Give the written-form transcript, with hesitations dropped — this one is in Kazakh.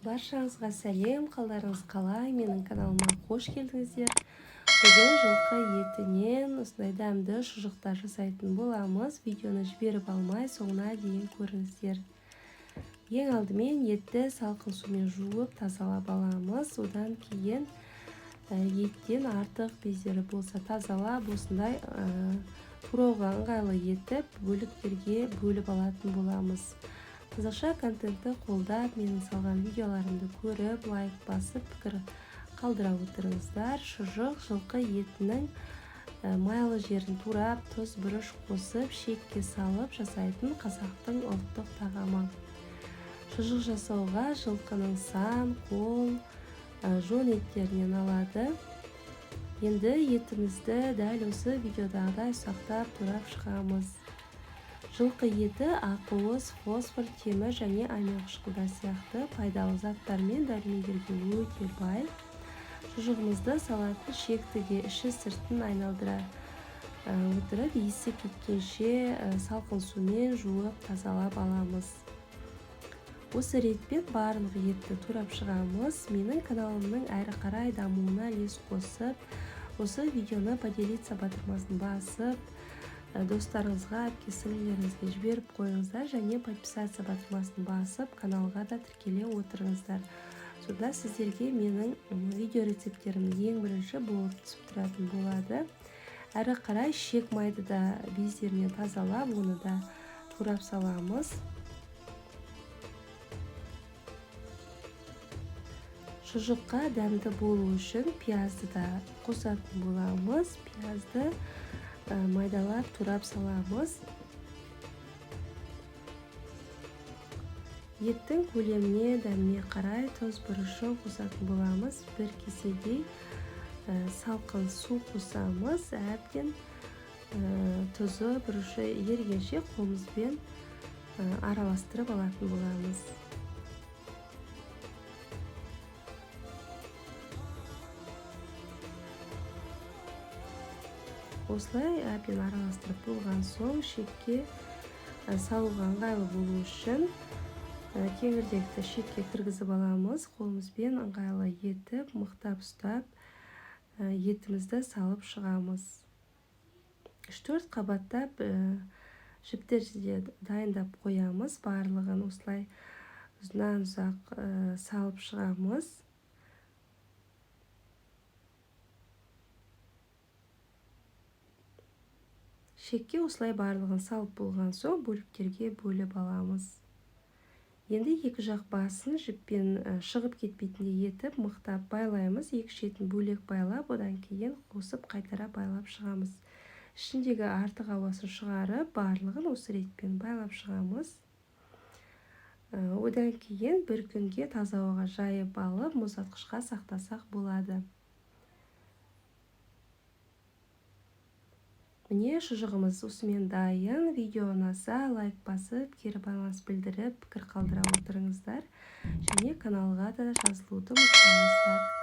Баршаңызға сәлем, қалдарыңыз қалай? Менің каналыма қош келдіңіздер. Бүгін жылқы етінен осындай дәмді шұжықтар жасайтын боламыз. Видеоны жіберіп алмай, соңына дейін көріңіздер. Ең алдымен етті салқын сумен жуып тазалап аламыз. Одан кейін еттен артық бездері болса тазалап, осындай турауға ыңғайлы етіп бөліктерге бөліп алатын боламыз. Қазақша контентті қолдап, менің салған видеоларымды көріп, лайк басып, пікір қалдыра отырыңыздар. Шұжық жылқы етінің майлы жерін турап, тұз бұрыш қосып, шекке салып жасайтын қазақтың ұлттық тағамы. Шұжық жасауға жылқының сан, қол, жон еттерінен алады. Енді етімізді дәл осы видеодағыдай ұсақтап турап шығамыз. Жылқы еті ақуыз, фосфор, темір және амин қышқылдар сияқты пайдалы заттармен дәрумендерге өте бай. Шұжығымызды салатын шектіге іші сыртын айналдыра отырып, иісі кеткенше салқын сумен жуып тазалап аламыз. Осы ретпен барлық етті турап шығамыз. Менің каналымның әрі қарай дамуына үлес қосып, осы видеоны поделиться батырмасын басып, достарыңызға, әпке-сіңлілеріңізге жіберіп қойыңыздар және подписация батырмасын басып, каналға да тіркеле отырыңыздар. Сонда сіздерге менің видео рецепттерім ең бірінші болып түсіп тұратын болады. Әрі қарай шек майды да бездерінен тазалап, оны да турап саламыз. Шұжыққа дәмді болу үшін пиязды да қосатын боламыз. Пиязды майдалап турап саламыз. Еттің көлеміне, дәміне қарай тұз бұрышын қосатын боламыз. Бір кеседей салқын су қосамыз. Әбден тұзы бұрышы ергенше қолымызбен араластырып алатын боламыз. Осылай әбден араластырып болған соң шекке салуға ыңғайлы болу үшін кеңірдекті шекке кіргізіп аламыз. Қолымызбен ыңғайлы етіп, мықтап ұстап, етімізді салып шығамыз. 3-4 қабаттап жіптерді дайындап қоямыз. Барлығын осылай ұзынан ұзақ салып шығамыз. Шекке осылай барлығын салып болған соң бөліктерге бөліп аламыз. Енді екі жақ басын жіппен шығып кетпейтіндей етіп мықтап байлаймыз. Екі шетін бөлек байлап, одан кейін қосып қайтара байлап шығамыз. Ішіндегі артық ауасын шығарып, барлығын осы ретпен байлап шығамыз. Одан кейін бір күнге таза ауаға жайып алып, мұздатқышқа сақтасақ болады. Міне шұжығымыз осымен дайын. Видео ұнаса лайк басып, кері байланыс білдіріп, пікір қалдыра отырыңыздар. Және каналға да жазылуды ұмытпаңыздар.